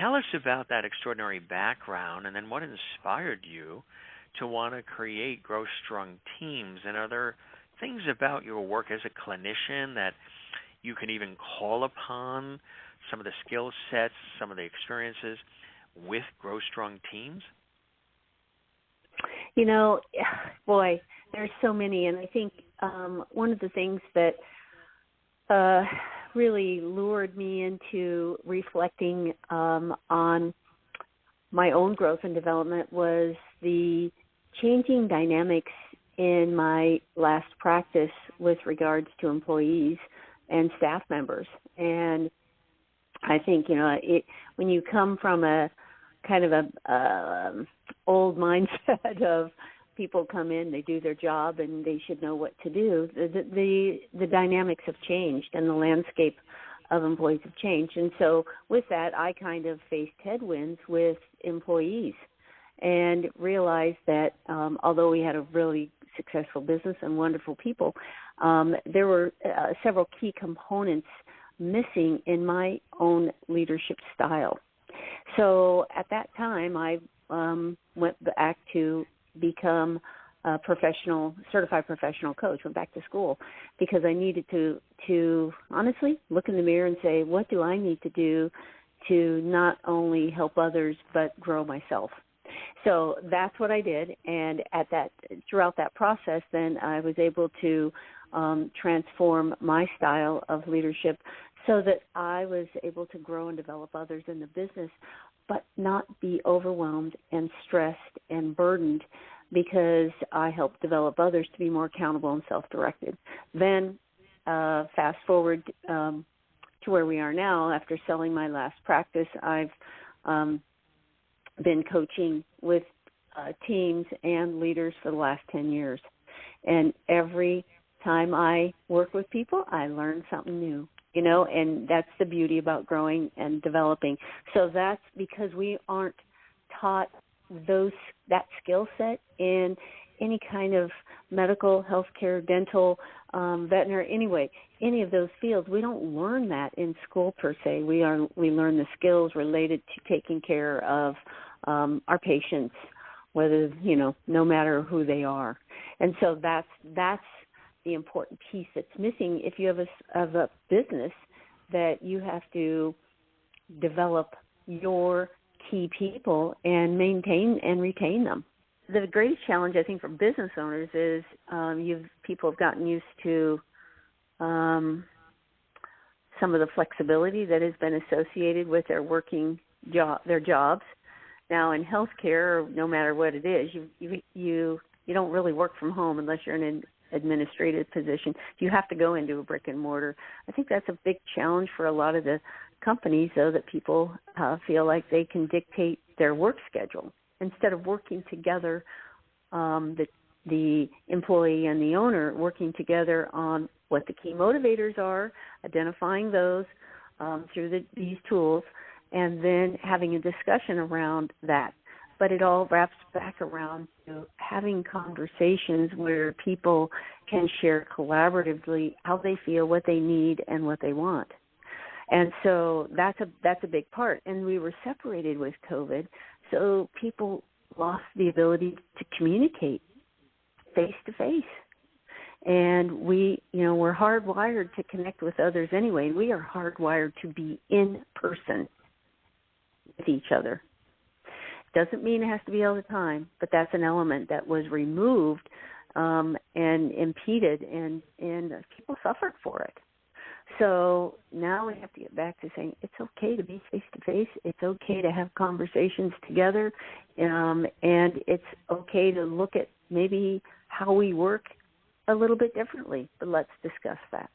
Tell us about that extraordinary background and then what inspired you to want to create Grow Strong teams. And are there things about your work as a clinician that you can even call upon, some of the skill sets, some of the experiences with Grow Strong teams? You know, boy, there's so many. And I think one of the things that really lured me into reflecting on my own growth and development was the changing dynamics in my last practice with regards to employees and staff members. And I think, you know, when you come from a kind of a old mindset of people come in, they do their job, and they should know what to do, the dynamics have changed and the landscape of employees have changed. And so with that, I kind of faced headwinds with employees and realized that although we had a really successful business and wonderful people, there were several key components missing in my own leadership style. So at that time, I went back to become a certified professional coach, went back to school because I needed to honestly look in the mirror and say, what do I need to do to not only help others but grow myself? So that's what I did, and throughout that process, then I was able to transform my style of leadership so that I was able to grow and develop others in the business, but not be overwhelmed and stressed and burdened, because I helped develop others to be more accountable and self-directed. Then fast forward to where we are now. After selling my last practice, I've been coaching with teams and leaders for the last 10 years. And every time I work with people, I learn something new, you know, and that's the beauty about growing and developing. So that's because we aren't taught that skill set in any kind of medical, healthcare, dental, veterinary, anyway, any of those fields. We don't learn that in school per se. We learn the skills related to taking care of our patients, whether, you know, no matter who they are. And so that's the important piece that's missing if you have a business, that you have to develop your key people and maintain and retain them. The greatest challenge, I think, for business owners is people have gotten used to some of the flexibility that has been associated with their their jobs. Now, in healthcare, no matter what it is, you don't really work from home unless you're in an administrative position. You have to go into a brick and mortar. I think that's a big challenge for a lot of the companies, though, that people feel like they can dictate their work schedule instead of working together, the employee and the owner working together on what the key motivators are, identifying those through these tools, and then having a discussion around that. But it all wraps back around to having conversations where people can share collaboratively how they feel, what they need, and what they want. And so that's a big part. And we were separated with COVID, so people lost the ability to communicate face to face. And we're hardwired to connect with others anyway. We are hardwired to be in person with each other. Doesn't mean it has to be all the time, but that's an element that was removed and impeded, and people suffered for it. So now we have to get back to saying it's okay to be face-to-face. It's okay to have conversations together, and it's okay to look at maybe how we work a little bit differently, but let's discuss that.